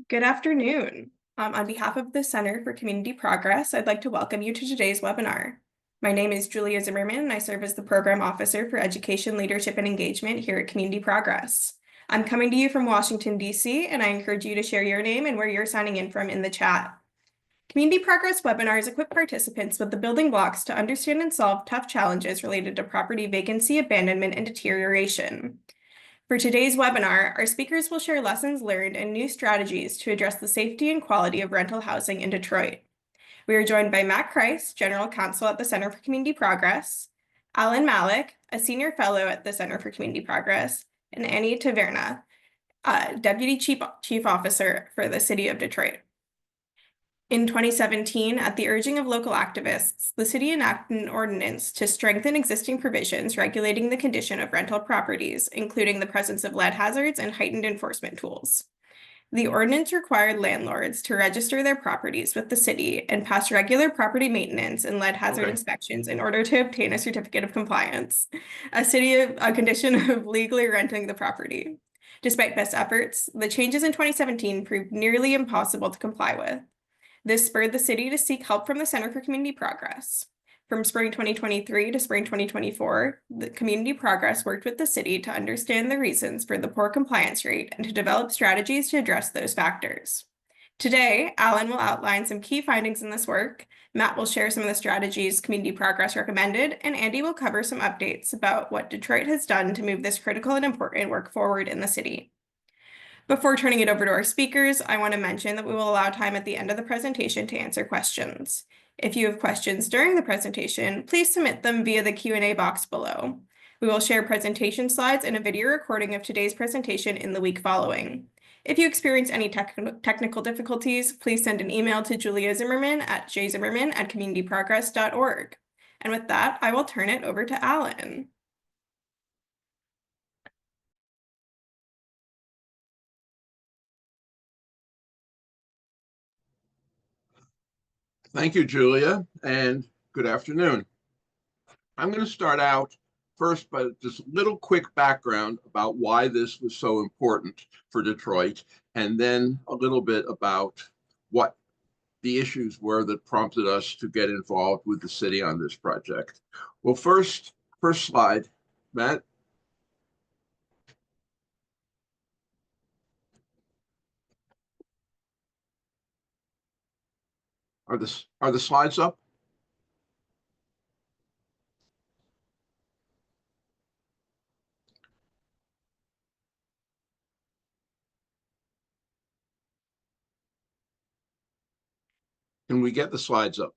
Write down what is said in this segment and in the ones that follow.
Good afternoon. On behalf of the Center for Community Progress, I'd like to welcome you to today's webinar. My name is Julia Zimmerman, and I serve as the Program Officer for Education, Leadership, and Engagement here at Community Progress. I'm coming to you from Washington, D.C., and I encourage you to share your name and where you're signing in from in the chat. Community Progress webinars equip participants with the building blocks to understand and solve tough challenges related to property vacancy, abandonment, and deterioration. For today's webinar, our speakers will share lessons learned and new strategies to address the safety and quality of rental housing in Detroit. We are joined by Matt Kreis, General Counsel at the Center for Community Progress, Alan Malik, a Senior Fellow at the Center for Community Progress, and Annie Taverna, Deputy Chief Officer for the City of Detroit. In 2017, at the urging of local activists, the city enacted an ordinance to strengthen existing provisions regulating the condition of rental properties, including the presence of lead hazards and heightened enforcement tools. The ordinance required landlords to register their properties with the city and pass regular property maintenance and lead hazard inspections in order to obtain a certificate of compliance, a condition of legally renting the property. Despite best efforts, the changes in 2017 proved nearly impossible to comply with. This spurred the city to seek help from the Center for Community Progress. From spring 2023 to spring 2024, the Community Progress worked with the city to understand the reasons for the poor compliance rate and to develop strategies to address those factors. Today, Alan will outline some key findings in this work, Matt will share some of the strategies Community Progress recommended, and Andy will cover some updates about what Detroit has done to move this critical and important work forward in the city. Before turning it over to our speakers, I want to mention that we will allow time at the end of the presentation to answer questions. If you have questions during the presentation, please submit them via the Q&A box below. We will share presentation slides and a video recording of today's presentation in the week following. If you experience any technical difficulties, please send an email to Julia Zimmerman at jzimmerman@communityprogress.org. And with that, I will turn it over to Alan. Thank you, Julia, and good afternoon. I'm going to start out first by just a little quick background about why this was so important for Detroit, and then a little bit about what the issues were that prompted us to get involved with the city on this project. Well, first slide, Matt. Are the slides up? Can we get the slides up?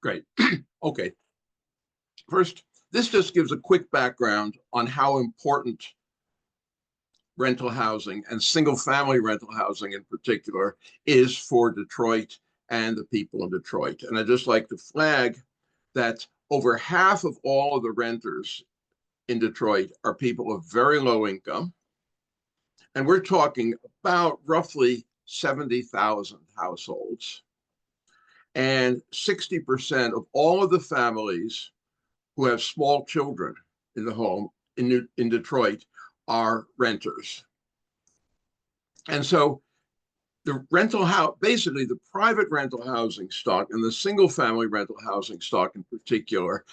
Great. Okay. First, this just gives a quick background on how important rental housing and single-family rental housing in particular is for Detroit and the people in Detroit. And I'd just like to flag that over half of all of the renters in Detroit are people of very low income. And we're talking about roughly 70,000 households. And 60% of all of the families who have small children in the home in Detroit are renters. And so the rental house, basically the private rental housing stock and the single family rental housing stock in particular,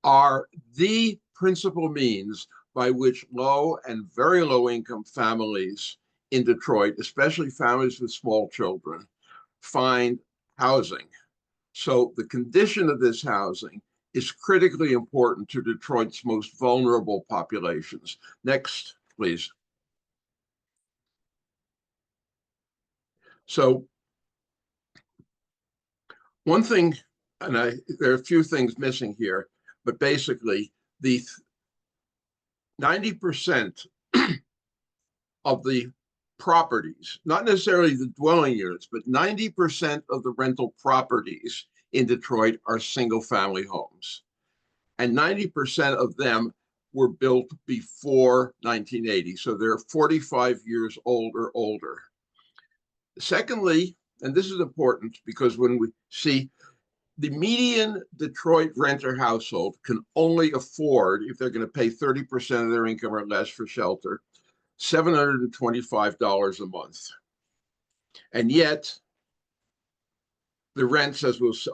are the principal means by which low and very low income families in Detroit, especially families with small children, find housing. So the condition of this housing is critically important to Detroit's most vulnerable populations. Next, please. So one thing, and there are a few things missing here, but basically the 90% of the properties, not necessarily the dwelling units, but 90% of the rental properties in Detroit are single family homes. And 90% of them were built before 1980. So they're 45 years old or older. Secondly, and this is important because when we see the median Detroit renter household can only afford, if they're going to pay 30% of their income or less for shelter, $725 a month. And yet, the rents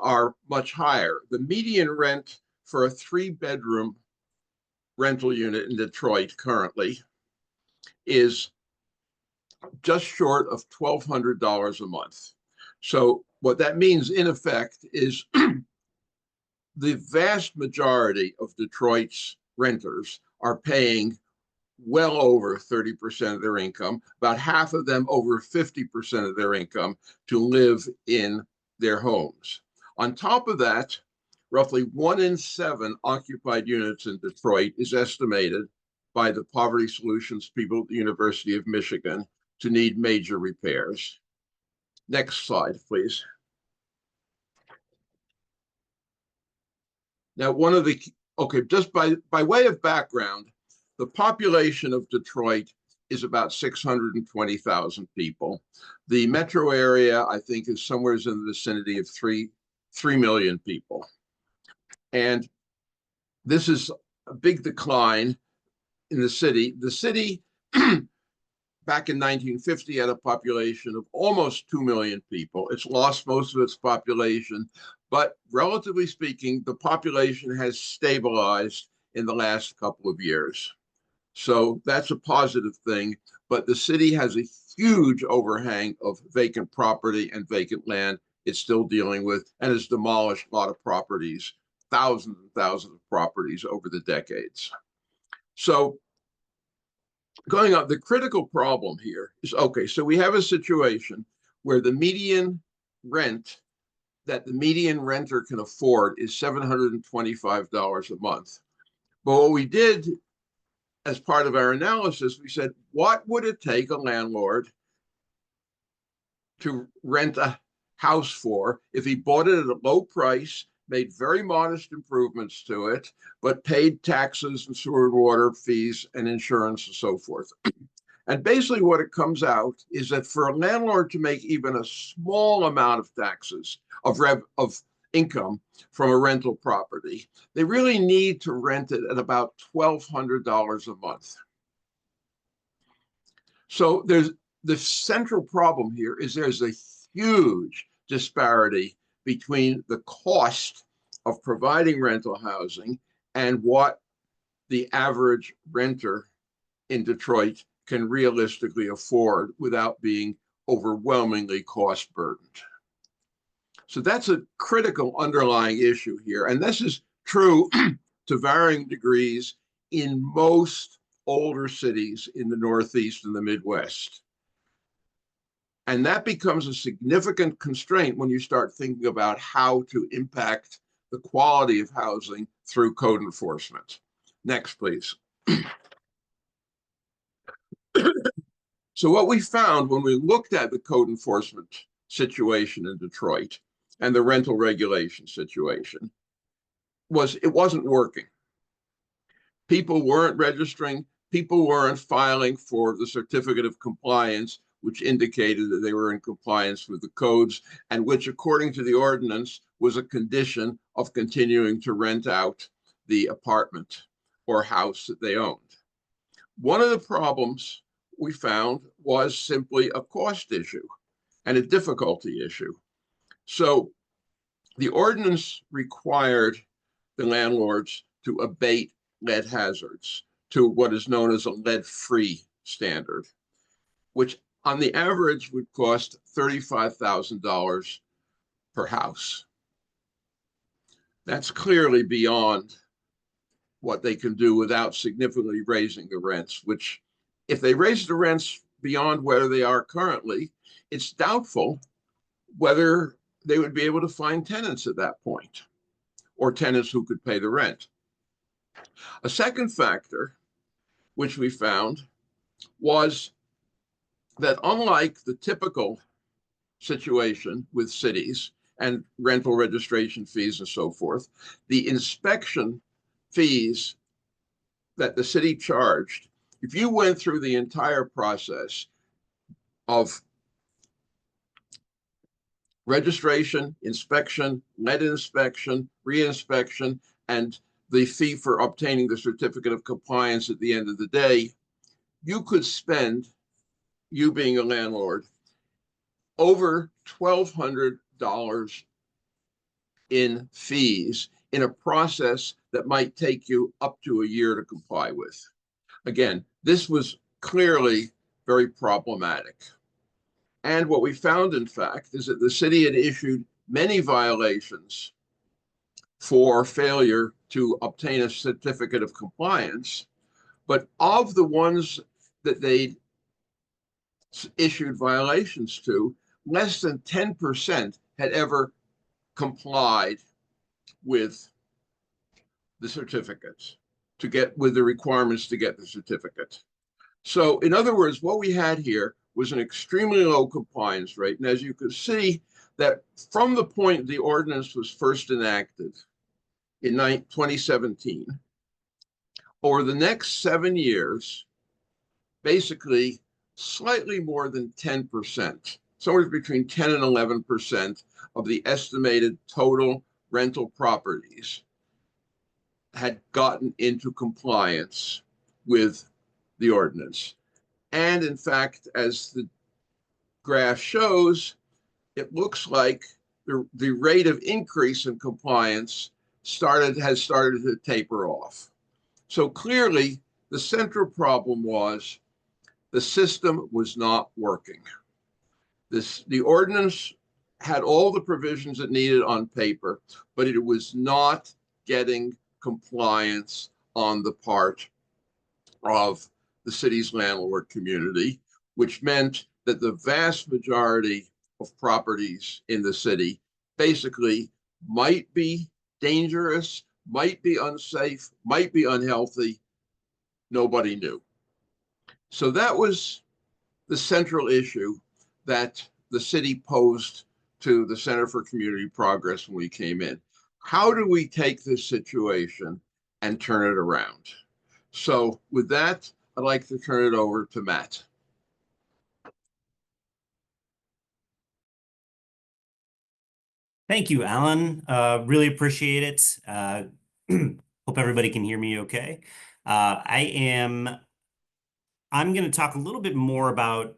are much higher. The median rent for a 3-bedroom rental unit in Detroit currently is just short of $1,200 a month. So what that means in effect is the vast majority of Detroit's renters are paying well over 30% of their income, about half of them over 50% of their income to live in their homes. On top of that, roughly 1 in 7 occupied units in Detroit is estimated by the Poverty Solutions people at the University of Michigan to need major repairs. Next slide, please. Now, just by way of background, the population of Detroit is about 620,000 people. The metro area, I think, is somewhere in the vicinity of 3 million people. And this is a big decline in the city. The city, back in 1950, had a population of almost 2 million people. It's lost most of its population, but relatively speaking, the population has stabilized in the last couple of years. So that's a positive thing, but the city has a huge overhang of vacant property and vacant land it's still dealing with, and has demolished a lot of properties, thousands and thousands of properties over the decades. So going up, the critical problem here is, okay, so we have a situation where the median rent that the median renter can afford is $725 a month. But what we did as part of our analysis, we said, what would it take a landlord to rent a house for if he bought it at a low price, made very modest improvements to it, but paid taxes and sewer and water fees and insurance and so forth? And basically what it comes out is that for a landlord to make even a small amount of taxes, of income from a rental property, they really need to rent it at about $1,200 a month. So the central problem here is there's a huge disparity between the cost of providing rental housing and what the average renter in Detroit can realistically afford without being overwhelmingly cost burdened. So that's a critical underlying issue here. And this is true to varying degrees in most older cities in the Northeast and the Midwest. And that becomes a significant constraint when you start thinking about how to impact the quality of housing through code enforcement. Next, please. So what we found when we looked at the code enforcement situation in Detroit and the rental regulation situation was it wasn't working. People weren't registering. People weren't filing for the certificate of compliance, which indicated that they were in compliance with the codes, and which, according to the ordinance, was a condition of continuing to rent out the apartment or house that they owned. One of the problems we found was simply a cost issue and a difficulty issue. So the ordinance required the landlords to abate lead hazards to what is known as a lead-free standard, which on the average would cost $35,000 per house. That's clearly beyond what they can do without significantly raising the rents, which if they raise the rents beyond where they are currently, it's doubtful whether they would be able to find tenants at that point, or tenants who could pay the rent. A second factor, which we found, was that unlike the typical situation with cities and rental registration fees and so forth, the inspection fees that the city charged, if you went through the entire process of registration, inspection, lead inspection, re-inspection, and the fee for obtaining the certificate of compliance at the end of the day, you could spend, you being a landlord, over $1,200 in fees in a process that might take you up to a year to comply with. Again, this was clearly very problematic. And what we found, in fact, is that the city had issued many violations for failure to obtain a certificate of compliance. But of the ones that they issued violations to, less than 10% had ever complied with the certificates to get with the requirements to get the certificate. So in other words, what we had here was an extremely low compliance rate. And as you can see, that from the point the ordinance was first enacted in 2017, over the next 7 years, basically slightly more than 10%, somewhere between 10 and 11% of the estimated total rental properties had gotten into compliance with the ordinance. And in fact, as the graph shows, it looks like the rate of increase in compliance has started to taper off. So clearly, the central problem was the system was not working. The ordinance had all the provisions it needed on paper, but it was not getting compliance on the part of the city's landlord community, which meant that the vast majority of properties in the city basically might be dangerous, might be unsafe, might be unhealthy. Nobody knew. So that was the central issue that the city posed to the Center for Community Progress when we came in. How do we take this situation and turn it around? So with that, I'd like to turn it over to Matt. Thank you, Alan. Really appreciate it. Hope everybody can hear me okay. I'm going to talk a little bit more about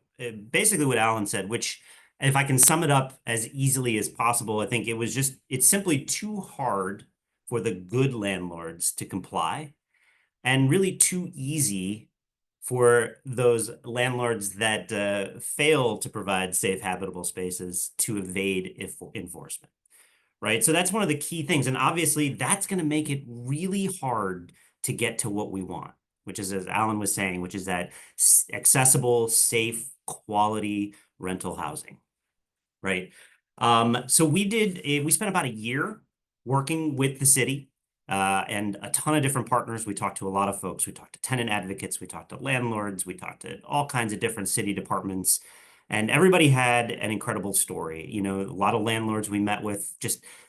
basically what Alan said, which, if I can sum it up as easily as possible, I think it's simply too hard for the good landlords to comply, and really too easy for those landlords that fail to provide safe, habitable spaces to evade enforcement, right? So that's one of the key things. And obviously, that's going to make it really hard to get to what we want, which is, as Alan was saying, which is that accessible, safe, quality rental housing, right? So we spent about a year working with the city and a ton of different partners. We talked to a lot of folks. We talked to tenant advocates. We talked to landlords. We talked to all kinds of different city departments. And everybody had an incredible story. You know, a lot of landlords we met with,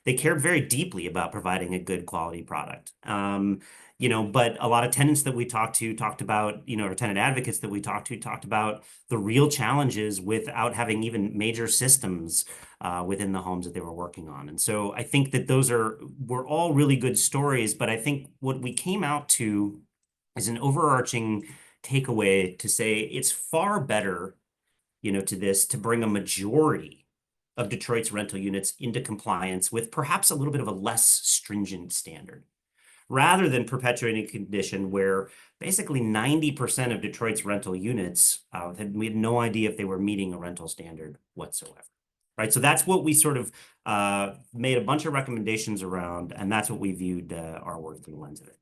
they cared very deeply about providing a good quality product. But a lot of tenants that we talked about, or tenant advocates that we talked about the real challenges without having even major systems within the homes that they were working on. And so I think that were all really good stories, but I think what we came out to is an overarching takeaway to say it's far better, to bring a majority of Detroit's rental units into compliance with perhaps a little bit of a less stringent standard, rather than perpetuating a condition where basically 90% of Detroit's rental units we had no idea if they were meeting a rental standard whatsoever, right? So that's what we sort of made a bunch of recommendations around, and that's what we viewed our work through the lens of it.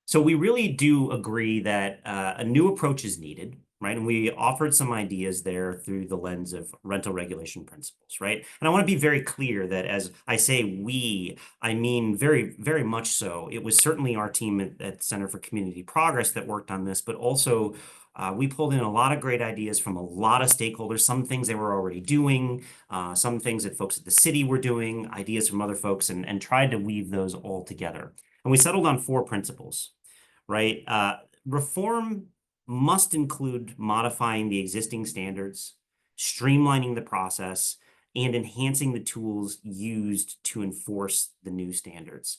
So we really do agree that a new approach is needed, right? And we offered some ideas there through the lens of rental regulation principles, right? And I want to be very clear that as I say we, I mean very, very much so. It was certainly our team at Center for Community Progress that worked on this, but also we pulled in a lot of great ideas from a lot of stakeholders, some things they were already doing, some things that folks at the city were doing, ideas from other folks, and tried to weave those all together. And we settled on 4 principles. right? Reform must include modifying the existing standards, streamlining the process, and enhancing the tools used to enforce the new standards,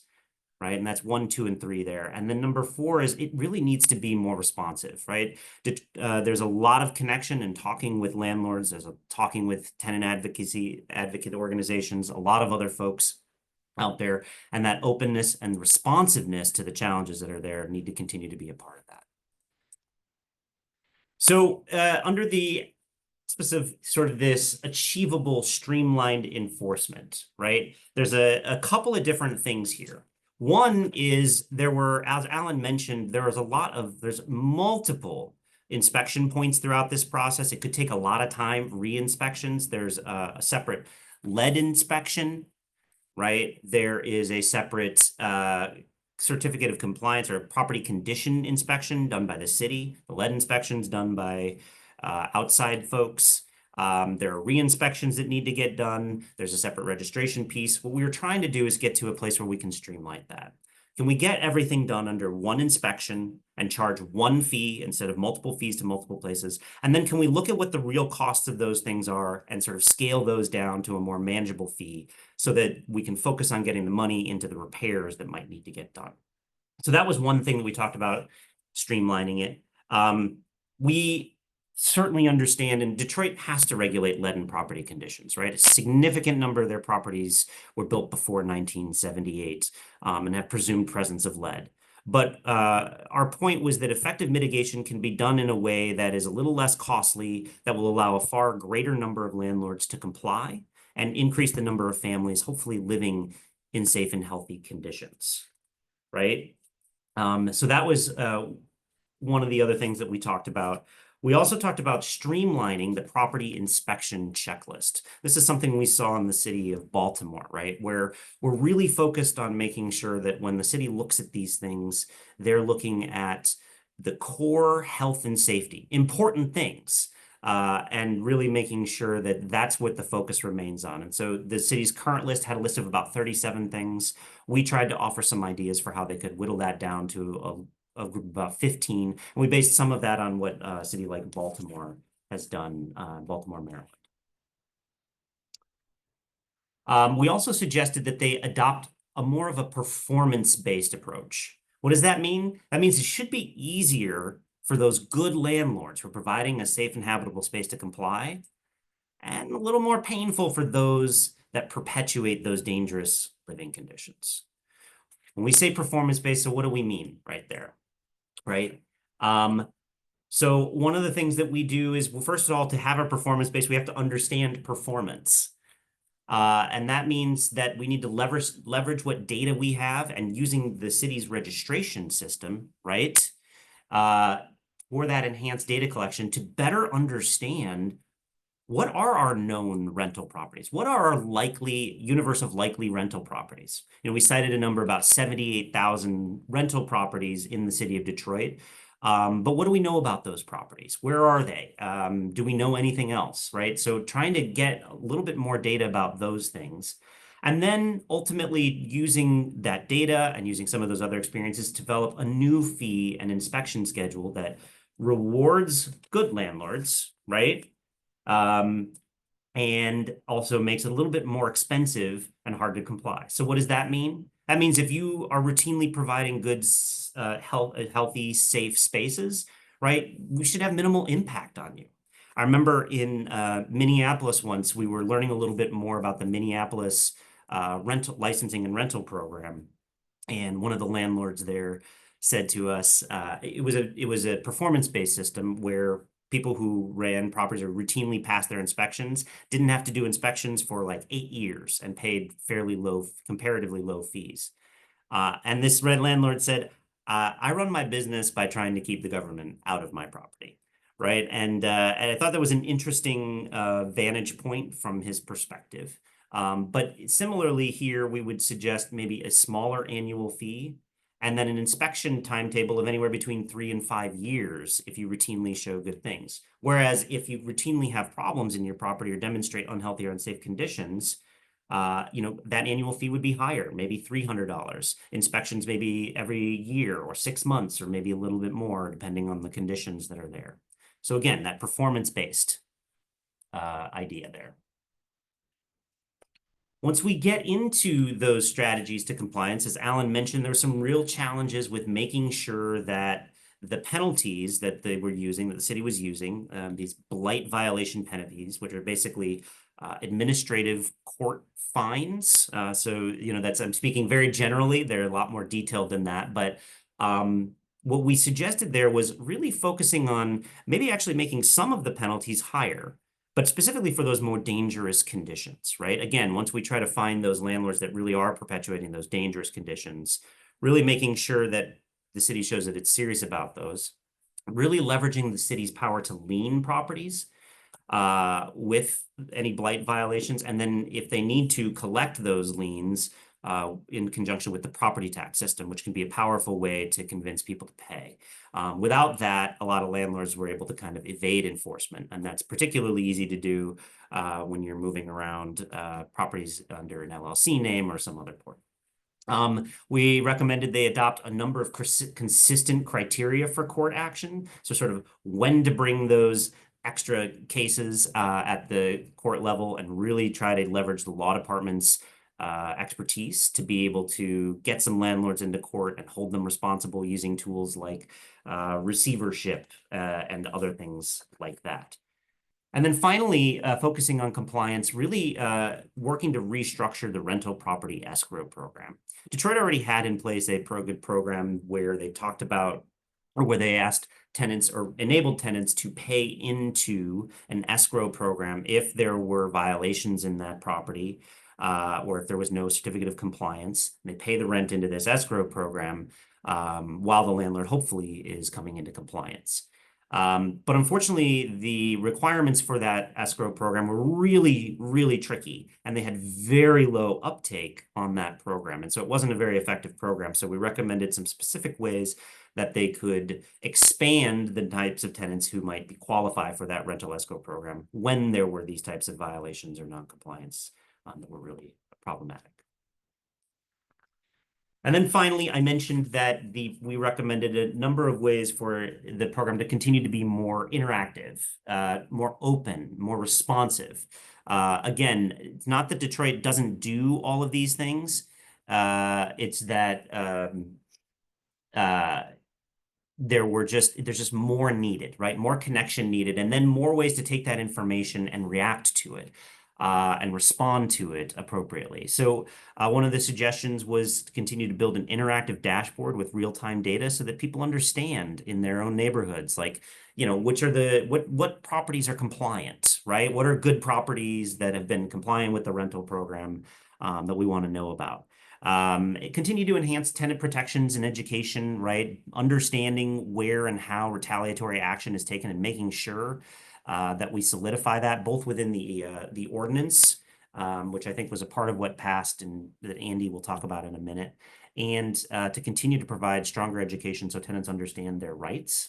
right? And that's 1, 2, and 3 there. And then number 4 is it really needs to be more responsive, right? There's a lot of connection and talking with landlords. There's talking with tenant advocate organizations, a lot of other folks out there, and that openness and responsiveness to the challenges that are there need to continue to be a part of that. So under the specific sort of this achievable streamlined enforcement, right? There's a couple of different things here. One is as Alan mentioned, there's multiple inspection points throughout this process. It could take a lot of time, re-inspections. There's a separate lead inspection, right? There is a separate certificate of compliance or property condition inspection done by the city. The lead inspections done by outside folks. There are re-inspections that need to get done. There's a separate registration piece. What we were trying to do is get to a place where we can streamline that. Can we get everything done under one inspection and charge one fee instead of multiple fees to multiple places? And then can we look at what the real costs of those things are and sort of scale those down to a more manageable fee so that we can focus on getting the money into the repairs that might need to get done? So that was one thing that we talked about, streamlining it. We certainly understand, and Detroit has to regulate lead and property conditions, right? A significant number of their properties were built before 1978 and have presumed presence of lead. But our point was that effective mitigation can be done in a way that is a little less costly, that will allow a far greater number of landlords to comply and increase the number of families hopefully living in safe and healthy conditions, right? So that was one of the other things that we talked about. We also talked about streamlining the property inspection checklist. This is something we saw in the city of Baltimore, right? Where we're really focused on making sure that when the city looks at these things, they're looking at the core health and safety, important things, and really making sure that that's what the focus remains on. And so the city's current list had a list of about 37 things. We tried to offer some ideas for how they could whittle that down to a group of about 15. And we based some of that on what a city like Baltimore has done, Baltimore, Maryland. We also suggested that they adopt a more of a performance-based approach. What does that mean? That means it should be easier for those good landlords for providing a safe and habitable space to comply, and a little more painful for those that perpetuate those dangerous living conditions. When we say performance-based, so what do we mean right there? Right? So one of the things that we do is, well, first of all, to have a performance base, we have to understand performance. And that means that we need to leverage what data we have, and using the city's registration system, right? For that enhanced data collection to better understand what are our known rental properties? What are our universe of likely rental properties? You know, we cited a number about 78,000 rental properties in the city of Detroit. But what do we know about those properties? Where are they? Do we know anything else, right? So trying to get a little bit more data about those things. And then ultimately using that data and using some of those other experiences to develop a new fee and inspection schedule that rewards good landlords, right? And also makes it a little bit more expensive and hard to comply. So what does that mean? That means if you are routinely providing good, healthy, safe spaces, right, we should have minimal impact on you. I remember in Minneapolis once, we were learning a little bit more about the Minneapolis rental licensing and rental program. And one of the landlords there said to us, it was a performance-based system where people who ran properties or routinely passed their inspections didn't have to do inspections for like 8 years and paid comparatively low fees. And this red landlord said, I run my business by trying to keep the government out of my property, right? And I thought that was an interesting vantage point from his perspective. But similarly here, we would suggest maybe a smaller annual fee, and then an inspection timetable of anywhere between 3 and 5 years if you routinely show good things. Whereas if you routinely have problems in your property or demonstrate unhealthy or unsafe conditions, that annual fee would be higher, maybe $300. Inspections maybe every year or 6 months, or maybe a little bit more, depending on the conditions that are there. So again, that performance-based idea there. Once we get into those strategies to compliance, as Alan mentioned, there were some real challenges with making sure that the penalties that they were using, that the city was using, these blight violation penalties, which are basically administrative court fines. So, I'm speaking very generally. They're a lot more detailed than that. But what we suggested there was really focusing on maybe actually making some of the penalties higher, but specifically for those more dangerous conditions, right? Again, once we try to find those landlords that really are perpetuating those dangerous conditions, really making sure that the city shows that it's serious about those, really leveraging the city's power to lien properties with any blight violations, and then if they need to collect those liens in conjunction with the property tax system, which can be a powerful way to convince people to pay. Without that, a lot of landlords were able to kind of evade enforcement, and that's particularly easy to do when you're moving around properties under an LLC name or some other port. We recommended they adopt a number of consistent criteria for court action. So sort of when to bring those extra cases at the court level, and really try to leverage the law department's expertise to be able to get some landlords into court and hold them responsible using tools like receivership and other things like that. And then finally, focusing on compliance, really working to restructure the rental property escrow program. Detroit already had in place a good program where they talked about, or where they asked tenants or enabled tenants to pay into an escrow program if there were violations in that property, or if there was no certificate of compliance. They pay the rent into this escrow program while the landlord hopefully is coming into compliance. But unfortunately, the requirements for that escrow program were really, really tricky, and they had very low uptake on that program. And so it wasn't a very effective program. So we recommended some specific ways that they could expand the types of tenants who might be qualified for that rental escrow program when there were these types of violations or noncompliance that were really problematic. And then finally, I mentioned that we recommended a number of ways for the program to continue to be more interactive, more open, more responsive. Again, it's not that Detroit doesn't do all of these things. It's that there's just more needed, right? More connection needed, and then more ways to take that information and react to it. And respond to it appropriately. So one of the suggestions was to continue to build an interactive dashboard with real-time data so that people understand in their own neighborhoods, like, which are what properties are compliant, right? What are good properties that have been compliant with the rental program that we want to know about? Continue to enhance tenant protections and education, right? Understanding where and how retaliatory action is taken, and making sure that we solidify that both within the ordinance, which I think was a part of what passed and that Andy will talk about in a minute, and to continue to provide stronger education so tenants understand their rights.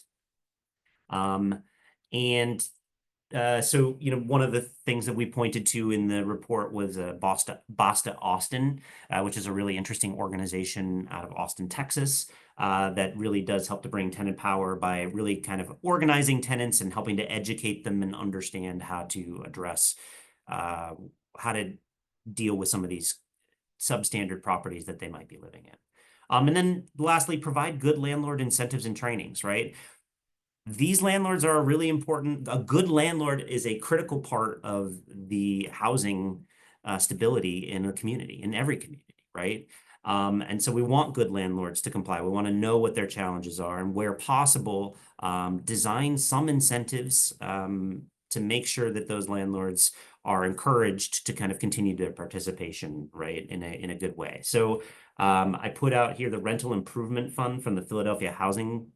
So, one of the things that we pointed to in the report was Basta Austin, which is a really interesting organization out of Austin, Texas, that really does help to bring tenant power by really kind of organizing tenants and helping to educate them and understand how to address, how to deal with some of these substandard properties that they might be living in. And then lastly, provide good landlord incentives and trainings, right? These landlords are really important. A good landlord is a critical part of the housing stability in a community, in every community, right? And so we want good landlords to comply. We want to know what their challenges are, and where possible, design some incentives to make sure that those landlords are encouraged to kind of continue their participation, right, in a good way. So I put out here the Rental Improvement Fund from the Philadelphia Housing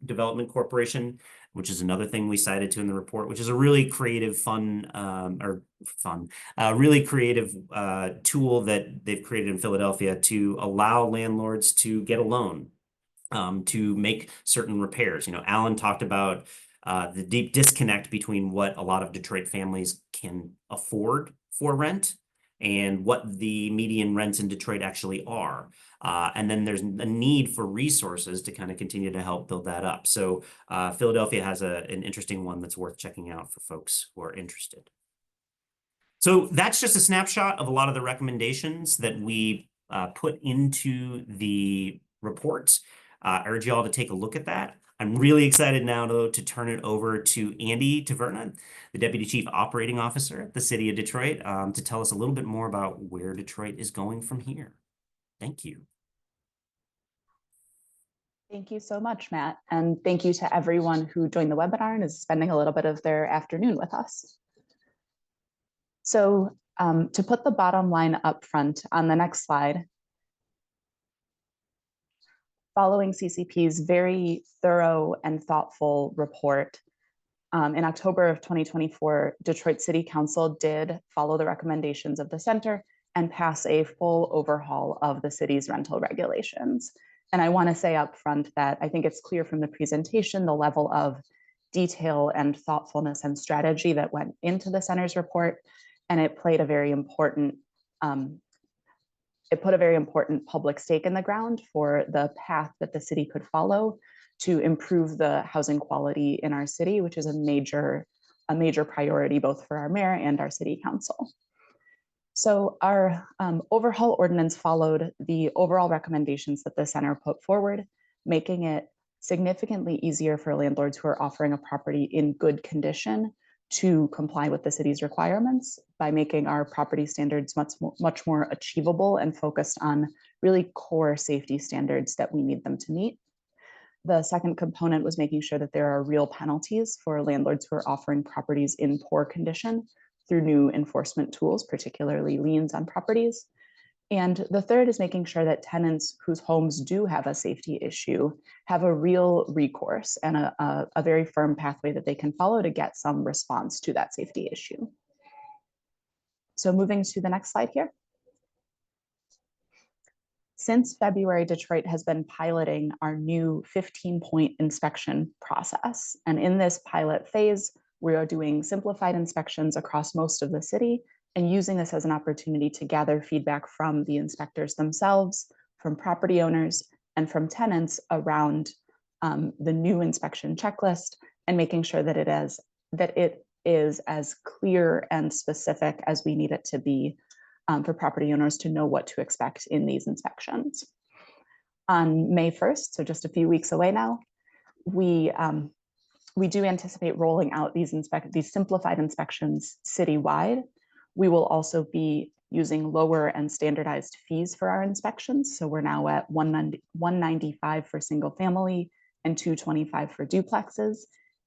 Development Corporation, which is another thing we cited to in the report, which is a really creative, really creative tool that they've created in Philadelphia to allow landlords to get a loan to make certain repairs. Alan talked about the deep disconnect between what a lot of Detroit families can afford for rent and what the median rents in Detroit actually are. And then there's a need for resources to kind of continue to help build that up. So Philadelphia has an interesting one that's worth checking out for folks who are interested. So that's just a snapshot of a lot of the recommendations that we put into the report. I urge you all to take a look at that. I'm really excited now, though, to turn it over to Andy Taverna, the Deputy Chief Operating Officer at the City of Detroit, to tell us a little bit more about where Detroit is going from here. Thank you. Thank you so much, Matt. And thank you to everyone who joined the webinar and is spending a little bit of their afternoon with us. So to put the bottom line up front on the next slide, following CCP's very thorough and thoughtful report, in October of 2024, Detroit City Council did follow the recommendations of the center and pass a full overhaul of the city's rental regulations. And I want to say up front that I think it's clear from the presentation the level of detail and thoughtfulness and strategy that went into the center's report, and it played a very important it put a very important public stake in the ground for the path that the city could follow to improve the housing quality in our city, which is a major priority both for our mayor and our city council. So our overhaul ordinance followed the overall recommendations that the center put forward, making it significantly easier for landlords who are offering a property in good condition to comply with the city's requirements by making our property standards much more achievable and focused on really core safety standards that we need them to meet. The second component was making sure that there are real penalties for landlords who are offering properties in poor condition through new enforcement tools, particularly liens on properties. And the third is making sure that tenants whose homes do have a safety issue have a real recourse and a very firm pathway that they can follow to get some response to that safety issue. So moving to the next slide here. Since February, Detroit has been piloting our new 15-point inspection process. And in this pilot phase, we are doing simplified inspections across most of the city and using this as an opportunity to gather feedback from the inspectors themselves, from property owners, and from tenants around the new inspection checklist and making sure that it is as clear and specific as we need it to be for property owners to know what to expect in these inspections. On May 1st, so just a few weeks away now, we do anticipate rolling out these simplified inspections citywide. We will also be using lower and standardized fees for our inspections. So we're now at $195 for single family and $225 for duplexes.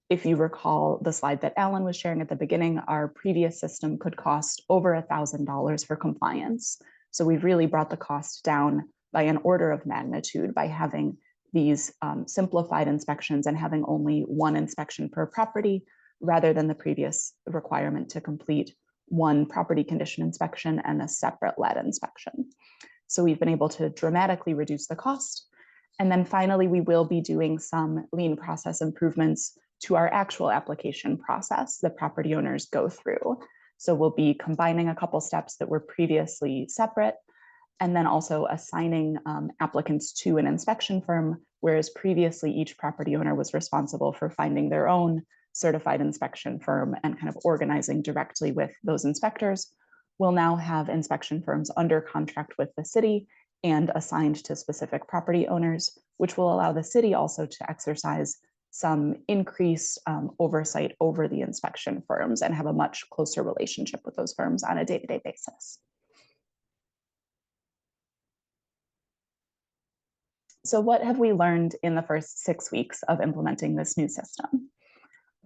If you recall the slide that Alan was sharing at the beginning, our previous system could cost over $1,000 for compliance. So we've really brought the cost down by an order of magnitude by having these simplified inspections and having only one inspection per property rather than the previous requirement to complete one property condition inspection and a separate lead inspection. So we've been able to dramatically reduce the cost. And then finally, we will be doing some lien process improvements to our actual application process that property owners go through. So we'll be combining a couple steps that were previously separate, and then also assigning applicants to an inspection firm, whereas previously each property owner was responsible for finding their own certified inspection firm and kind of organizing directly with those inspectors. We'll now have inspection firms under contract with the city and assigned to specific property owners, which will allow the city also to exercise some increased oversight over the inspection firms and have a much closer relationship with those firms on a day-to-day basis. So what have we learned in the first 6 weeks of implementing this new system?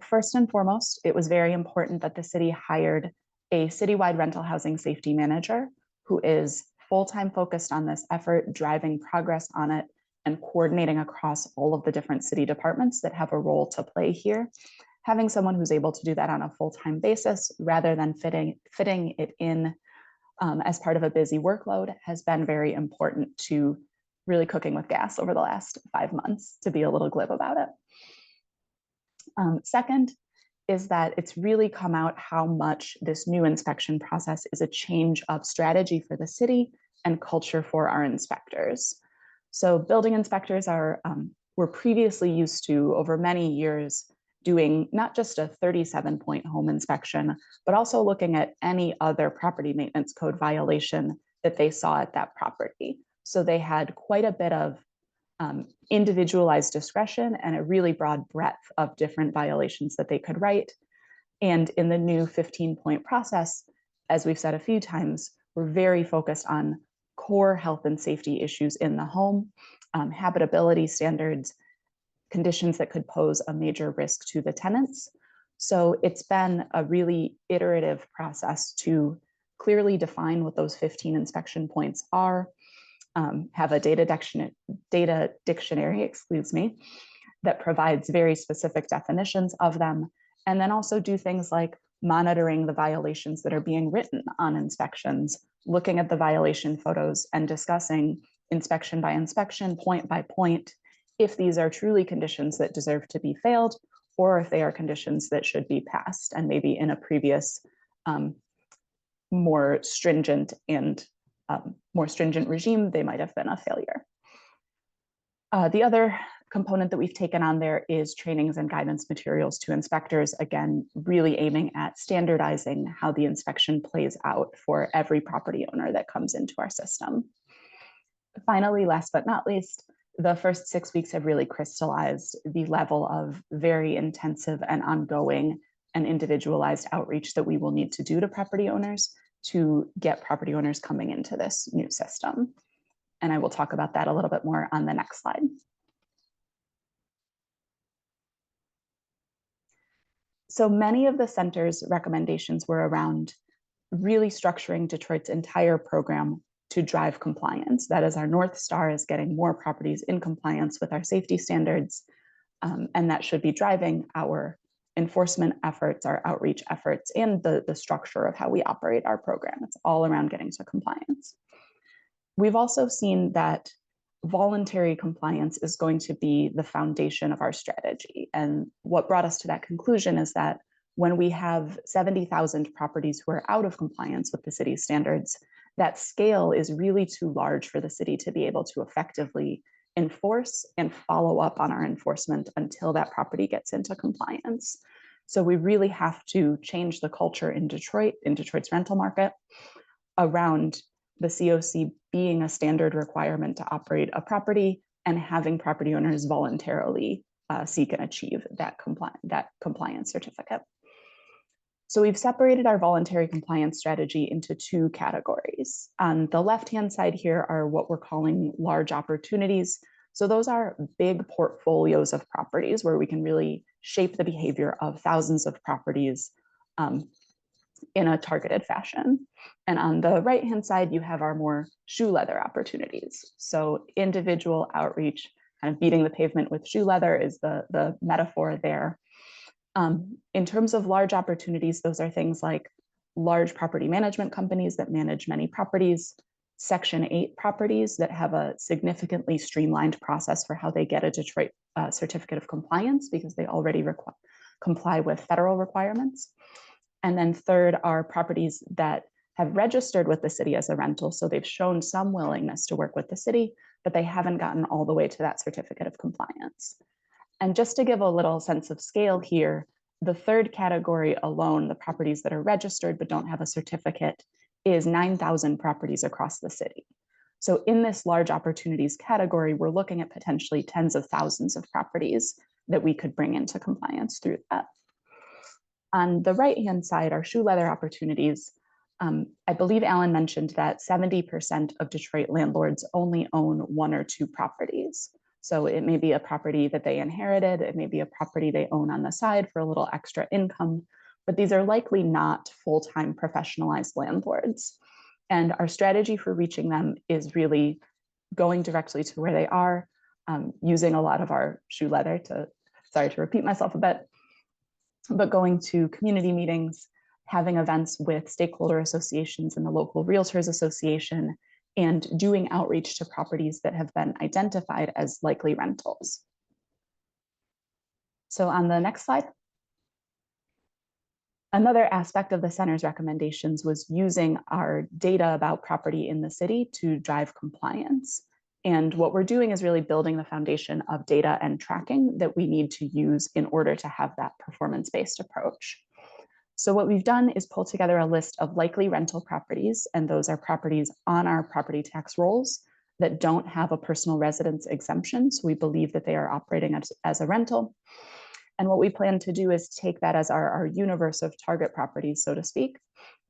First and foremost, it was very important that the city hired a citywide rental housing safety manager who is full-time focused on this effort, driving progress on it, and coordinating across all of the different city departments that have a role to play here. Having someone who's able to do that on a full-time basis rather than fitting it in as part of a busy workload has been very important to really cooking with gas over the last 5 months, to be a little glib about it. Second, is that it's really come out how much this new inspection process is a change of strategy for the city and culture for our inspectors. So building inspectors were previously used to, over many years, doing not just a 37-point home inspection, but also looking at any other property maintenance code violation that they saw at that property. So they had quite a bit of individualized discretion and a really broad breadth of different violations that they could write. And in the new 15-point process, as we've said a few times, we're very focused on core health and safety issues in the home, habitability standards, conditions that could pose a major risk to the tenants. So it's been a really iterative process to clearly define what those 15 inspection points are, have a data dictionary, that provides very specific definitions of them, and then also do things like monitoring the violations that are being written on inspections, looking at the violation photos and discussing inspection by inspection, point by point, if these are truly conditions that deserve to be failed, or if they are conditions that should be passed, and maybe in a previous more stringent regime, they might have been a failure. The other component that we've taken on there is trainings and guidance materials to inspectors, again, really aiming at standardizing how the inspection plays out for every property owner that comes into our system. Finally, last but not least, the first 6 weeks have really crystallized the level of very intensive and ongoing and individualized outreach that we will need to do to property owners to get property owners coming into this new system. And I will talk about that a little bit more on the next slide. So many of the center's recommendations were around really structuring Detroit's entire program to drive compliance. That is, our North Star is getting more properties in compliance with our safety standards, and that should be driving our enforcement efforts, our outreach efforts, and the structure of how we operate our program. It's all around getting to compliance. We've also seen that voluntary compliance is going to be the foundation of our strategy. And what brought us to that conclusion is that when we have 70,000 properties who are out of compliance with the city's standards, that scale is really too large for the city to be able to effectively enforce and follow up on our enforcement until that property gets into compliance. So we really have to change the culture in Detroit, in Detroit's rental market, around the COC being a standard requirement to operate a property and having property owners voluntarily seek and achieve that compliance certificate. So we've separated our voluntary compliance strategy into two categories. On the left-hand side here are what we're calling large opportunities. So those are big portfolios of properties where we can really shape the behavior of thousands of properties in a targeted fashion. And on the right-hand side, you have our more shoe leather opportunities. So individual outreach, kind of beating the pavement with shoe leather is the metaphor there. In terms of large opportunities, those are things like large property management companies that manage many properties, Section 8 properties that have a significantly streamlined process for how they get a Detroit certificate of compliance because they already comply with federal requirements. And then third are properties that have registered with the city as a rental. So they've shown some willingness to work with the city, but they haven't gotten all the way to that certificate of compliance. And just to give a little sense of scale here, the third category alone, the properties that are registered but don't have a certificate, is 9,000 properties across the city. So in this large opportunities category, we're looking at potentially tens of thousands of properties that we could bring into compliance through that. On the right-hand side, our shoe leather opportunities, I believe Alan mentioned that 70% of Detroit landlords only own one or two properties. So it may be a property that they inherited, it may be a property they own on the side for a little extra income, but these are likely not full-time professionalized landlords. And our strategy for reaching them is really going directly to where they are, using a lot of our shoe leather sorry to repeat myself a bit, but going to community meetings, having events with stakeholder associations and the local Realtors Association, and doing outreach to properties that have been identified as likely rentals. So on the next slide. Another aspect of the center's recommendations was using our data about property in the city to drive compliance. And what we're doing is really building the foundation of data and tracking that we need to use in order to have that performance-based approach. So what we've done is pull together a list of likely rental properties, and those are properties on our property tax rolls that don't have a personal residence exemption. So we believe that they are operating as a rental. And what we plan to do is take that as our universe of target properties, so to speak,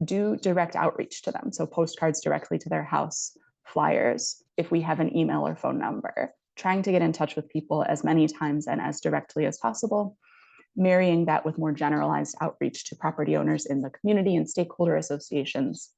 do direct outreach to them. So postcards directly to their house, flyers, if we have an email or phone number, trying to get in touch with people as many times and as directly as possible, marrying that with more generalized outreach to property owners in the community and stakeholder associations.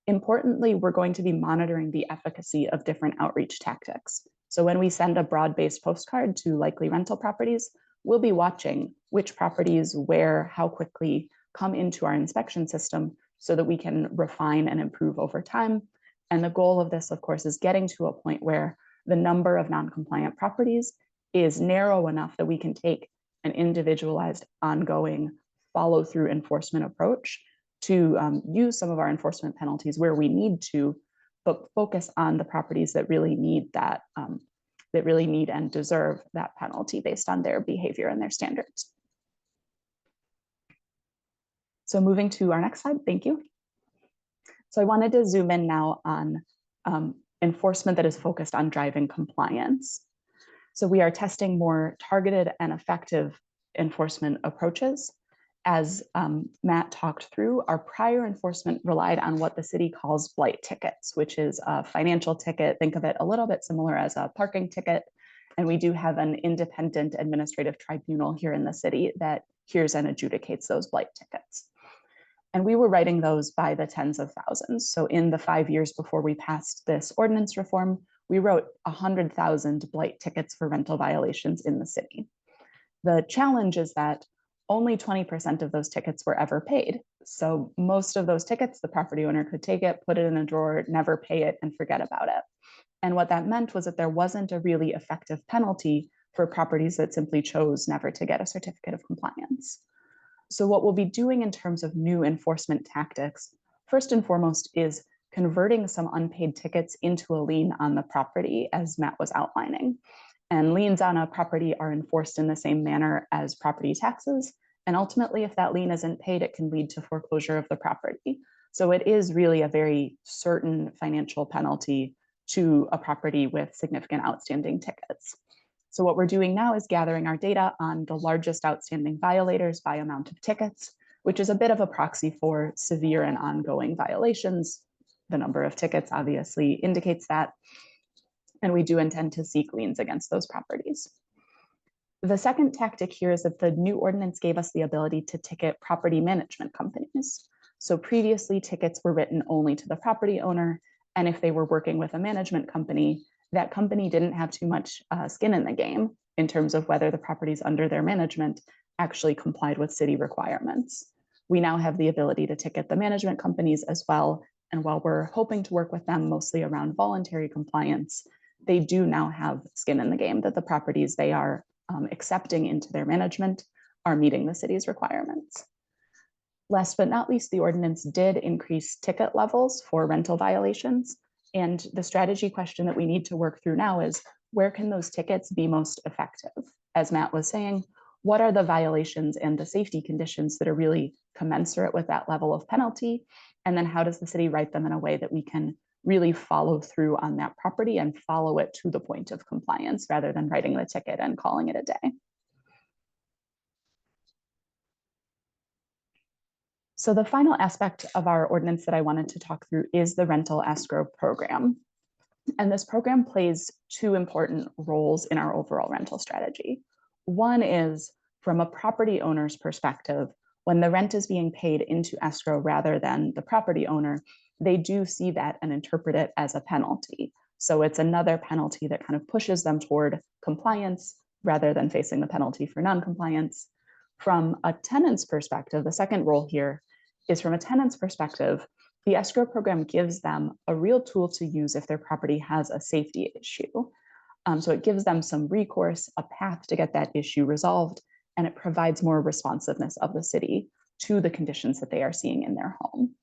Importantly, we're going to be monitoring the efficacy of different outreach tactics. So when we send a broad-based postcard to likely rental properties, we'll be watching which properties, where, how quickly come into our inspection system so that we can refine and improve over time. And the goal of this, of course, is getting to a point where the number of non-compliant properties is narrow enough that we can take an individualized, ongoing, follow-through enforcement approach to use some of our enforcement penalties where we need to, but focus on the properties that really need that, that really need and deserve that penalty based on their behavior and their standards. So moving to our next slide, thank you. So I wanted to zoom in now on enforcement that is focused on driving compliance. So we are testing more targeted and effective enforcement approaches. As Matt talked through, our prior enforcement relied on what the city calls blight tickets, which is a financial ticket. Think of it a little bit similar as a parking ticket. And we do have an independent administrative tribunal here in the city that hears and adjudicates those blight tickets. And we were writing those by the tens of thousands. So in the 5 years before we passed this ordinance reform, we wrote 100,000 blight tickets for rental violations in the city. The challenge is that only 20% of those tickets were ever paid. So most of those tickets, the property owner could take it, put it in a drawer, never pay it, and forget about it. And what that meant was that there wasn't a really effective penalty for properties that simply chose never to get a certificate of compliance. So what we'll be doing in terms of new enforcement tactics, first and foremost, is converting some unpaid tickets into a lien on the property, as Matt was outlining. And liens on a property are enforced in the same manner as property taxes. And ultimately, if that lien isn't paid, it can lead to foreclosure of the property. So it is really a very certain financial penalty to a property with significant outstanding tickets. So what we're doing now is gathering our data on the largest outstanding violators by amount of tickets, which is a bit of a proxy for severe and ongoing violations. The number of tickets obviously indicates that. And we do intend to seek liens against those properties. The second tactic here is that the new ordinance gave us the ability to ticket property management companies. So previously, tickets were written only to the property owner, and if they were working with a management company, that company didn't have too much skin in the game in terms of whether the properties under their management actually complied with city requirements. We now have the ability to ticket the management companies as well, and while we're hoping to work with them mostly around voluntary compliance, they do now have skin in the game that the properties they are accepting into their management are meeting the city's requirements. Last but not least, the ordinance did increase ticket levels for rental violations. And the strategy question that we need to work through now is, where can those tickets be most effective? As Matt was saying, what are the violations and the safety conditions that are really commensurate with that level of penalty? And then how does the city write them in a way that we can really follow through on that property and follow it to the point of compliance rather than writing the ticket and calling it a day? So the final aspect of our ordinance that I wanted to talk through is the rental escrow program. And this program plays two important roles in our overall rental strategy. One is from a property owner's perspective, when the rent is being paid into escrow rather than the property owner, they do see that and interpret it as a penalty. So it's another penalty that kind of pushes them toward compliance rather than facing the penalty for non-compliance. From a tenant's perspective, the second role here is from a tenant's perspective, the escrow program gives them a real tool to use if their property has a safety issue. So it gives them some recourse, a path to get that issue resolved, and it provides more responsiveness of the city to the conditions that they are seeing in their home.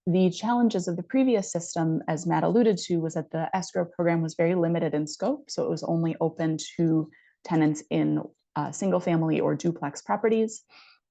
The challenges of the previous system, as Matt alluded to, was that the escrow program was very limited in scope. So it was only open to tenants in single family or duplex properties.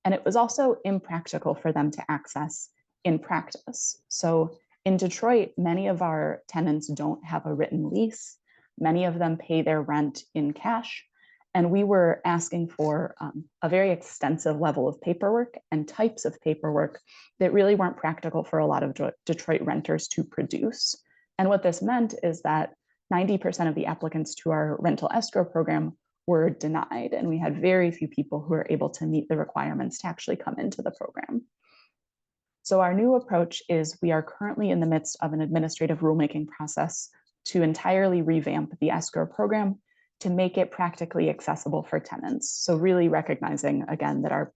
And it was also impractical for them to access in practice. So in Detroit, many of our tenants don't have a written lease. Many of them pay their rent in cash. And we were asking for a very extensive level of paperwork and types of paperwork that really weren't practical for a lot of Detroit renters to produce. And what this meant is that 90% of the applicants to our rental escrow program were denied. And we had very few people who were able to meet the requirements to actually come into the program. So our new approach is we are currently in the midst of an administrative rulemaking process to entirely revamp the escrow program to make it practically accessible for tenants. So really recognizing, again, that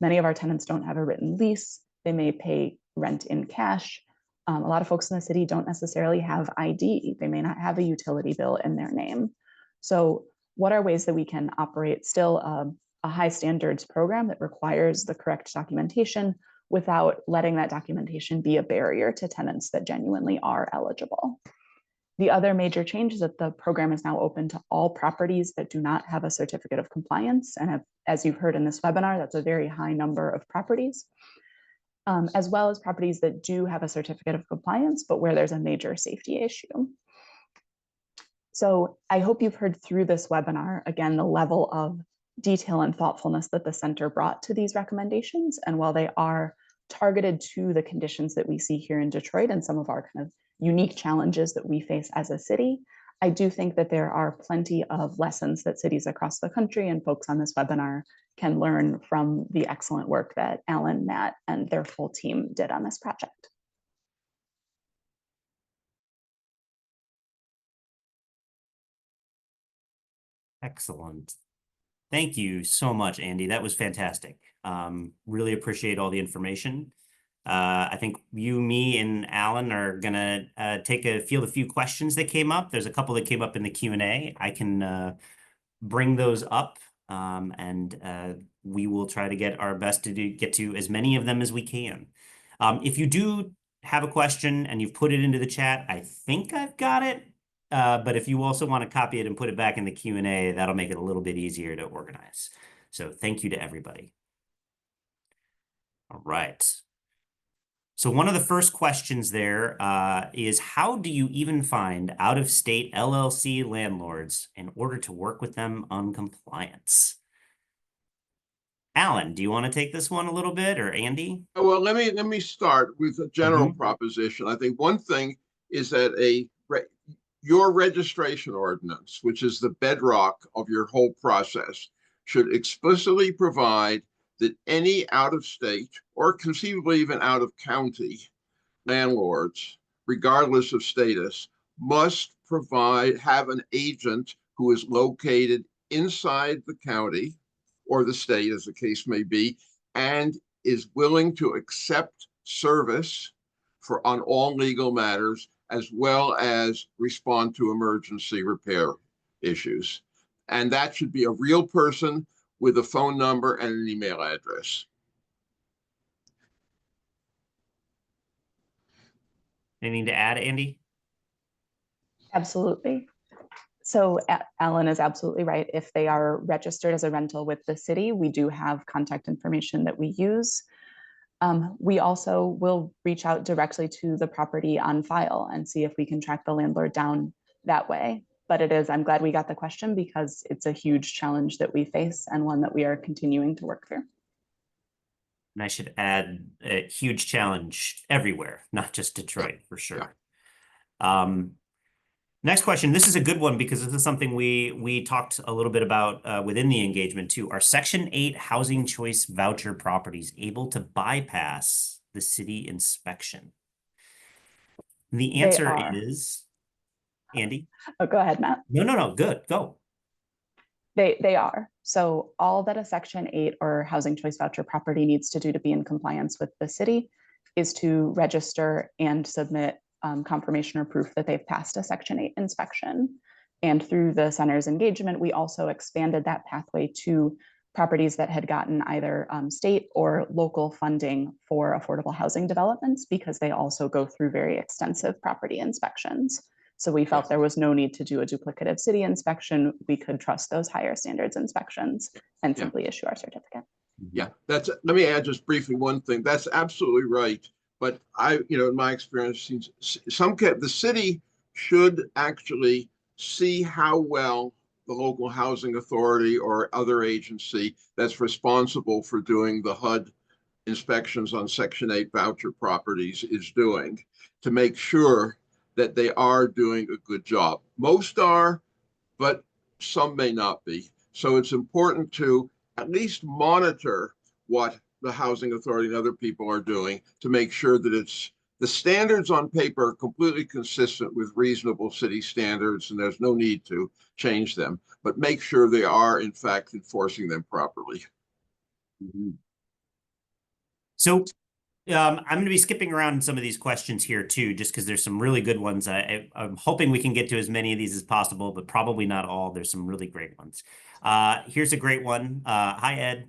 many of our tenants don't have a written lease. They may pay rent in cash. A lot of folks in the city don't necessarily have ID. They may not have a utility bill in their name. So what are ways that we can operate still a high standards program that requires the correct documentation without letting that documentation be a barrier to tenants that genuinely are eligible? The other major change is that the program is now open to all properties that do not have a certificate of compliance. And as you've heard in this webinar, that's a very high number of properties, as well as properties that do have a certificate of compliance, but where there's a major safety issue. So I hope you've heard through this webinar, again, the level of detail and thoughtfulness that the center brought to these recommendations. And while they are targeted to the conditions that we see here in Detroit and some of our kind of unique challenges that we face as a city, I do think that there are plenty of lessons that cities across the country and folks on this webinar can learn from the excellent work that Alan, Matt, and their full team did on this project. Excellent. Thank you so much, Andy. That was fantastic. Really appreciate all the information. I think you, me, and Alan are gonna field a few questions that came up. There's a couple that came up in the Q&A. I can bring those up, and we will try to get our best to get to as many of them as we can. If you do have a question and you've put it into the chat, I think I've got it. But if you also want to copy it and put it back in the Q&A, that'll make it a little bit easier to organize. So thank you to everybody. All right. So one of the first questions there is, how do you even find out-of-state LLC landlords in order to work with them on compliance? Alan, do you want to take this one a little bit, or Andy? Well, let me start with a general proposition. I think one thing is that your registration ordinance, which is the bedrock of your whole process, should explicitly provide that any out-of-state or conceivably even out-of-county landlords, regardless of status, must have an agent who is located inside the county or the state, as the case may be, and is willing to accept service on all legal matters, as well as respond to emergency repair issues. And that should be a real person with a phone number and an email address. Anything to add, Andy? Absolutely. So Alan is absolutely right. If they are registered as a rental with the city, we do have contact information that we use. We also will reach out directly to the property on file and see if we can track the landlord down that way. But I'm glad we got the question, because it's a huge challenge that we face and one that we are continuing to work through. And I should add, a huge challenge everywhere, not just Detroit, for sure. Next question. This is a good one, because this is something we talked a little bit about within the engagement too. Are Section 8 housing choice voucher properties able to bypass the city inspection? The answer is, Andy? Oh, go ahead, Matt. No, good, go. They are. So all that a Section 8 or housing choice voucher property needs to do to be in compliance with the city is to register and submit confirmation or proof that they've passed a Section 8 inspection. And through the center's engagement, we also expanded that pathway to properties that had gotten either state or local funding for affordable housing developments, because they also go through very extensive property inspections. So we felt there was no need to do a duplicative city inspection. We could trust those higher standards inspections and simply issue our certificate. Yeah, let me add just briefly one thing. That's absolutely right. But in my experience, the city should actually see how well the local housing authority or other agency that's responsible for doing the HUD inspections on Section 8 voucher properties is doing, to make sure that they are doing a good job. Most are, but some may not be. So it's important to at least monitor what the housing authority and other people are doing to make sure that the standards on paper are completely consistent with reasonable city standards, and there's no need to change them, but make sure they are in fact enforcing them properly. So I'm going to be skipping around some of these questions here too, just because there's some really good ones. I'm hoping we can get to as many of these as possible, but probably not all. There's some really great ones. Here's a great one. Hi, Ed.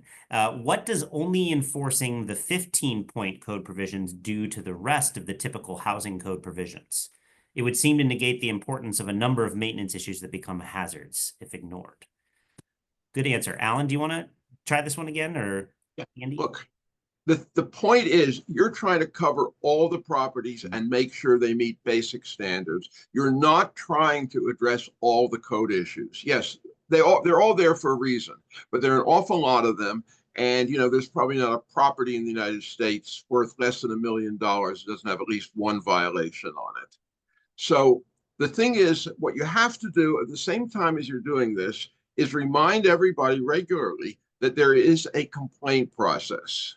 What does only enforcing the 15-point code provisions do to the rest of the typical housing code provisions? It would seem to negate the importance of a number of maintenance issues that become hazards if ignored. Good answer. Alan, do you want to try this one again, or Andy? Look, the point is you're trying to cover all the properties and make sure they meet basic standards. You're not trying to address all the code issues. Yes, they're all there for a reason, but there are an awful lot of them. And there's probably not a property in the United States worth less than $1 million that doesn't have at least one violation on it. So the thing is, what you have to do at the same time as you're doing this is remind everybody regularly that there is a complaint process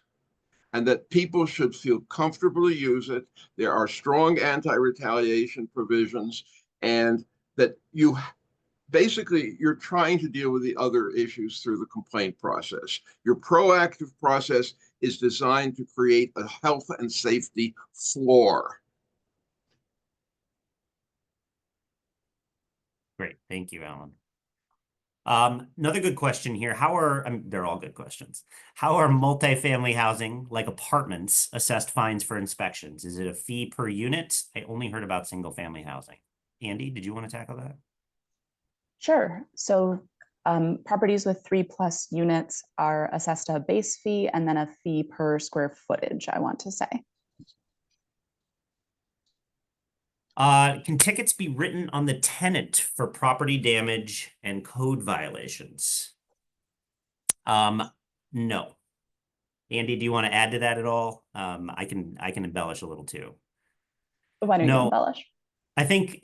and that people should feel comfortable to use it. There are strong anti-retaliation provisions, and that you're trying to deal with the other issues through the complaint process. Your proactive process is designed to create a health and safety floor. Great. Thank you, Alan. Another good question here. They're all good questions. How are multifamily housing, like apartments, assessed fines for inspections? Is it a fee per unit? I only heard about single family housing. Andy, did you want to tackle that? Sure. So properties with 3+ units are assessed a base fee and then a fee per square footage, I want to say. Can tickets be written on the tenant for property damage and code violations? No. Andy, do you want to add to that at all? I can embellish a little too. Why don't you embellish? I think,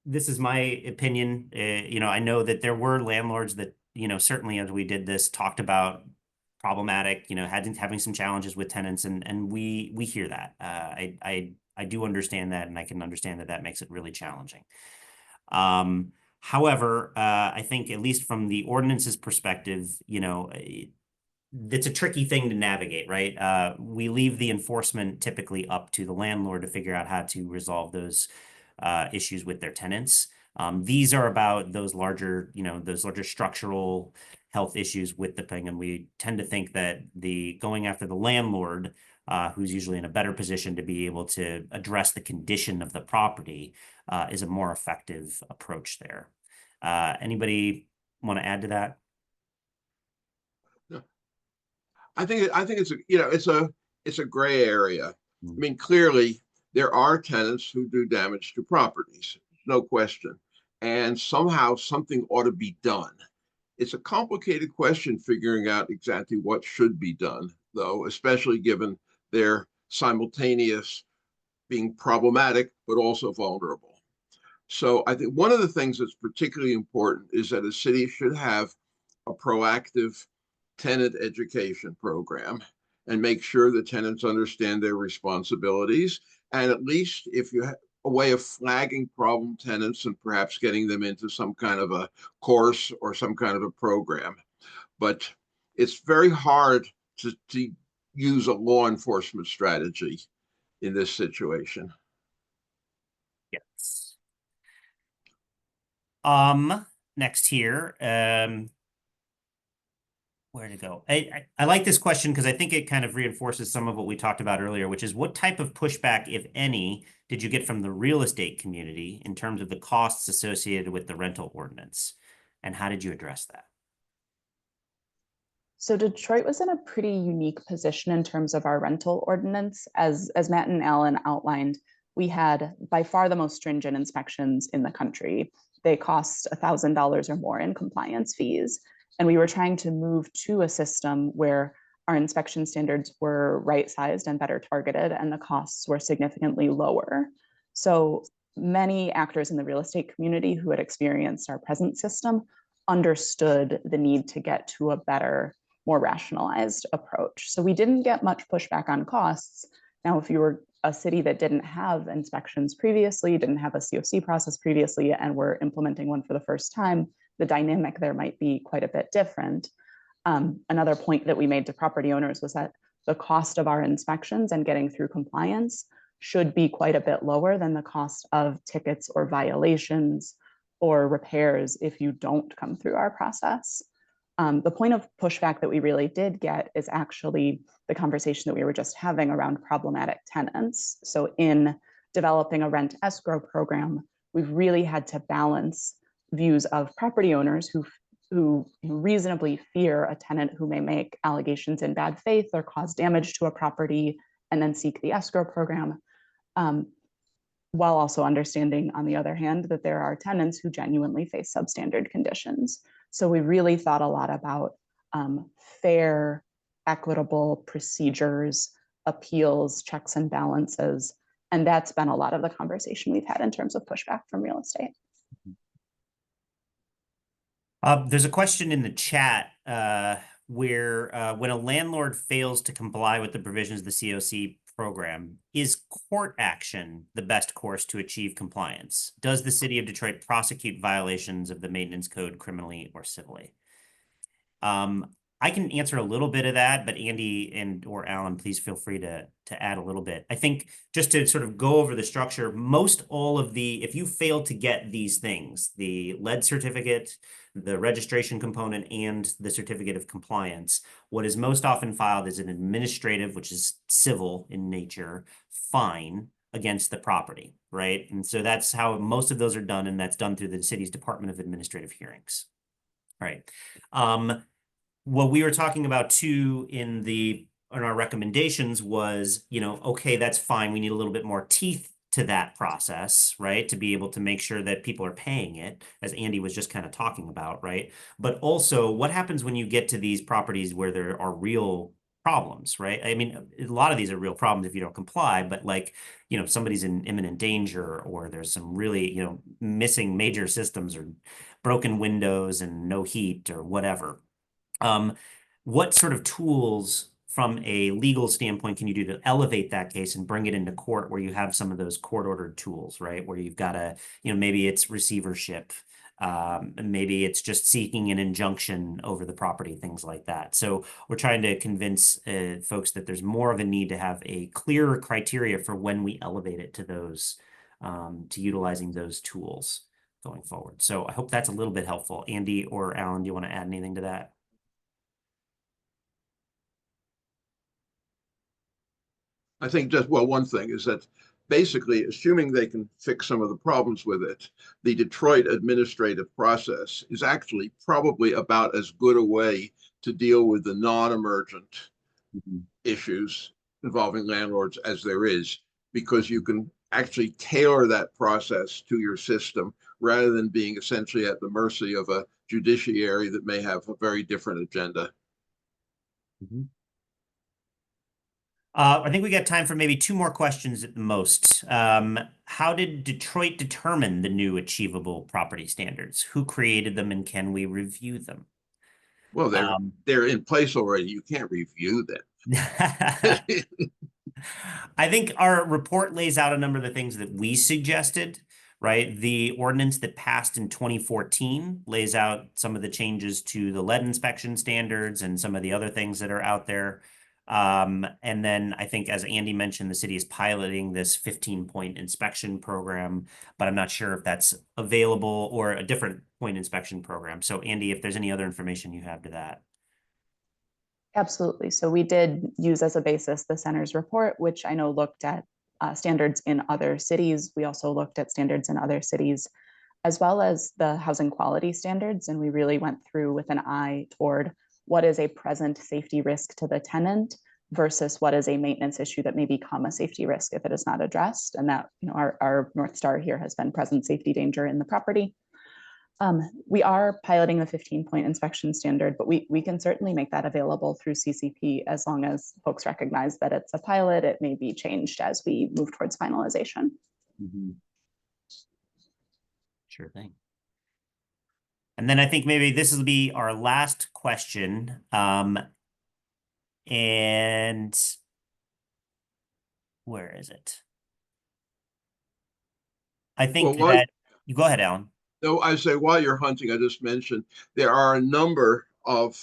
this is my opinion. I know that there were landlords that, certainly as we did this, talked about problematic, having some challenges with tenants, and we hear that. I do understand that, and I can understand that makes it really challenging. However, I think at least from the ordinance's perspective, it's a tricky thing to navigate, right? We leave the enforcement typically up to the landlord to figure out how to resolve those issues with their tenants. These are about those larger structural health issues with the thing, and we tend to think that going after the landlord, who's usually in a better position to be able to address the condition of the property, is a more effective approach there. Anybody want to add to that? I think it's a gray area. I mean, clearly there are tenants who do damage to properties, no question, and somehow something ought to be done. It's a complicated question figuring out exactly what should be done, though, especially given their simultaneous being problematic but also vulnerable. So I think one of the things that's particularly important is that a city should have a proactive tenant education program and make sure the tenants understand their responsibilities. And at least if you have a way of flagging problem tenants and perhaps getting them into some kind of a course or some kind of a program. But it's very hard to use a law enforcement strategy in this situation. Yes. Next here, Where to go? I like this question because I think it kind of reinforces some of what we talked about earlier, which is what type of pushback, if any, did you get from the real estate community in terms of the costs associated with the rental ordinance? And how did you address that? So Detroit was in a pretty unique position in terms of our rental ordinance. As Matt and Alan outlined, we had by far the most stringent inspections in the country. They cost $1,000 or more in compliance fees. And we were trying to move to a system where our inspection standards were right-sized and better targeted, and the costs were significantly lower. So many actors in the real estate community who had experienced our present system understood the need to get to a better, more rationalized approach. So we didn't get much pushback on costs. Now, if you were a city that didn't have inspections previously, didn't have a COC process previously, and were implementing one for the first time, the dynamic there might be quite a bit different. Another point that we made to property owners was that the cost of our inspections and getting through compliance should be quite a bit lower than the cost of tickets or violations or repairs if you don't come through our process. The point of pushback that we really did get is actually the conversation that we were just having around problematic tenants. So in developing a rent escrow program, we've really had to balance views of property owners who reasonably fear a tenant who may make allegations in bad faith or cause damage to a property and then seek the escrow program, while also understanding, on the other hand, that there are tenants who genuinely face substandard conditions. So we really thought a lot about fair, equitable procedures, appeals, checks and balances. And that's been a lot of the conversation we've had in terms of pushback from real estate. There's a question in the chat where when a landlord fails to comply with the provisions of the COC program, is court action the best course to achieve compliance? Does the city of Detroit prosecute violations of the maintenance code criminally or civilly? I can answer a little bit of that, but Andy and or Alan, please feel free to add a little bit. I think just to sort of go over the structure, most all of the, if you fail to get these things, the lead certificate, the registration component, and the certificate of compliance, what is most often filed is an administrative, which is civil in nature, fine against the property, right? And so that's how most of those are done, and that's done through the city's Department of Administrative Hearings, right? What we were talking about too in our recommendations was, okay, that's fine. We need a little bit more teeth to that process, right? To be able to make sure that people are paying it, as Andy was just kind of talking about, right? But also, what happens when you get to these properties where there are real problems, right? I mean, a lot of these are real problems if you don't comply, but like, somebody's in imminent danger, or there's some really, missing major systems or broken windows and no heat or whatever. What sort of tools from a legal standpoint can you do to elevate that case and bring it into court where you have some of those court-ordered tools, right? Where you've got maybe it's receivership, maybe it's just seeking an injunction over the property, things like that. So we're trying to convince folks that there's more of a need to have a clearer criteria for when we elevate it to those, to utilizing those tools going forward. So I hope that's a little bit helpful. Andy or Alan, do you want to add anything to that? I think one thing is that basically, assuming they can fix some of the problems with it, the Detroit administrative process is actually probably about as good a way to deal with the non-emergent issues involving landlords as there is, because you can actually tailor that process to your system rather than being essentially at the mercy of a judiciary that may have a very different agenda. I think we got time for maybe 2 more questions at the most. How did Detroit determine the new achievable property standards? Who created them, and can we review them? Well, they're in place already. You can't review them. I think our report lays out a number of the things that we suggested, right? The ordinance that passed in 2014 lays out some of the changes to the lead inspection standards and some of the other things that are out there. And then I think, as Andy mentioned, the city is piloting this 15-point inspection program, but I'm not sure if that's available, or a different point inspection program. So Andy, if there's any other information you have to that. Absolutely. So we did use as a basis the center's report, which I know looked at standards in other cities. We also looked at standards in other cities, as well as the housing quality standards. And we really went through with an eye toward what is a present safety risk to the tenant versus what is a maintenance issue that may become a safety risk if it is not addressed. And that, our North Star here has been present safety danger in the property. We are piloting the 15-point inspection standard, but we can certainly make that available through CCP as long as folks recognize that it's a pilot. It may be changed as we move towards finalization. Sure thing. And then I think maybe this will be our last question. And where is it? I think Well, that you go ahead, Alan. No, I say while you're hunting, I just mentioned there are a number of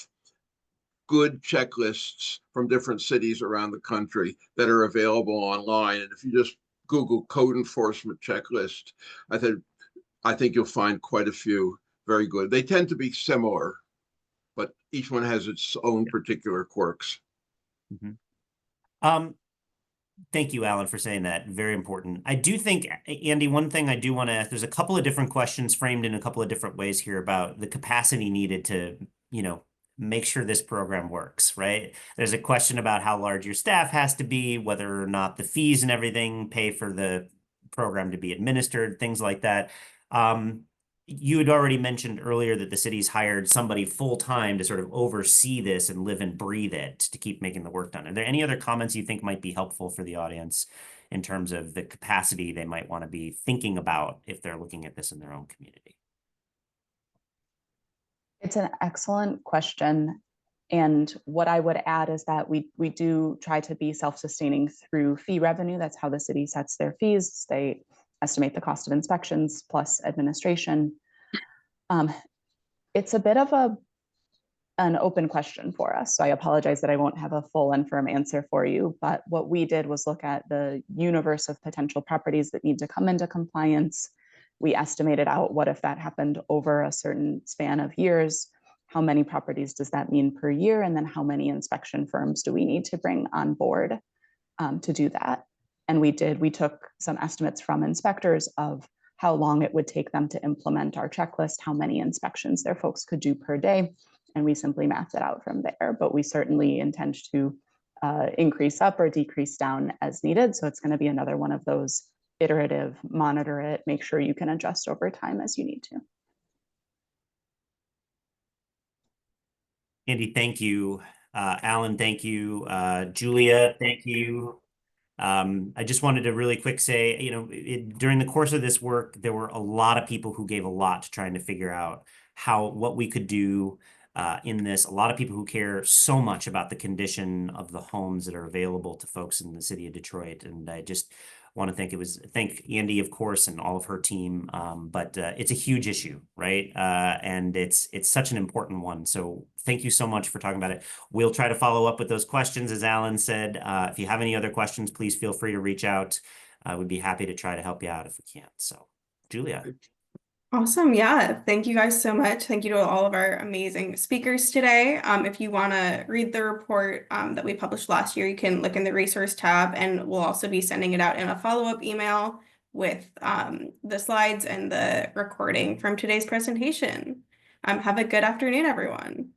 good checklists from different cities around the country that are available online. And if you just Google code enforcement checklist, I think you'll find quite a few very good. They tend to be similar, but each one has its own particular quirks. Thank you, Alan, for saying that. Very important. I do think, Andy, one thing I do want to ask, there's a couple of different questions framed in a couple of different ways here about the capacity needed to, make sure this program works, right? There's a question about how large your staff has to be, whether or not the fees and everything pay for the program to be administered, things like that. You had already mentioned earlier that the city's hired somebody full-time to sort of oversee this and live and breathe it to keep making the work done. Are there any other comments you think might be helpful for the audience in terms of the capacity they might want to be thinking about if they're looking at this in their own community? It's an excellent question. And what I would add is that we do try to be self-sustaining through fee revenue. That's how the city sets their fees. They estimate the cost of inspections plus administration. It's a bit of an open question for us. So I apologize that I won't have a full and firm answer for you. But what we did was look at the universe of potential properties that need to come into compliance. We estimated out what if that happened over a certain span of years. How many properties does that mean per year? And then how many inspection firms do we need to bring on board to do that? And we took some estimates from inspectors of how long it would take them to implement our checklist, how many inspections their folks could do per day. And we simply mapped it out from there. But we certainly intend to increase up or decrease down as needed. So it's going to be another one of those iterative, monitor it, make sure you can adjust over time as you need to. Andy, thank you. Alan, thank you. Julia, thank you. I just wanted to really quick say, during the course of this work, there were a lot of people who gave a lot to trying to figure out what we could do in this. A lot of people who care so much about the condition of the homes that are available to folks in the city of Detroit. And I just want to thank Andy, of course, and all of her team. But it's a huge issue, right? And it's such an important one. So thank you so much for talking about it. We'll try to follow up with those questions, as Alan said. If you have any other questions, please feel free to reach out. We'd be happy to try to help you out if we can. So, Julia. Awesome. Yeah. Thank you guys so much. Thank you to all of our amazing speakers today. If you want to read the report that we published last year, you can look in the resource tab, and we'll also be sending it out in a follow-up email with the slides and the recording from today's presentation. Have a good afternoon, everyone.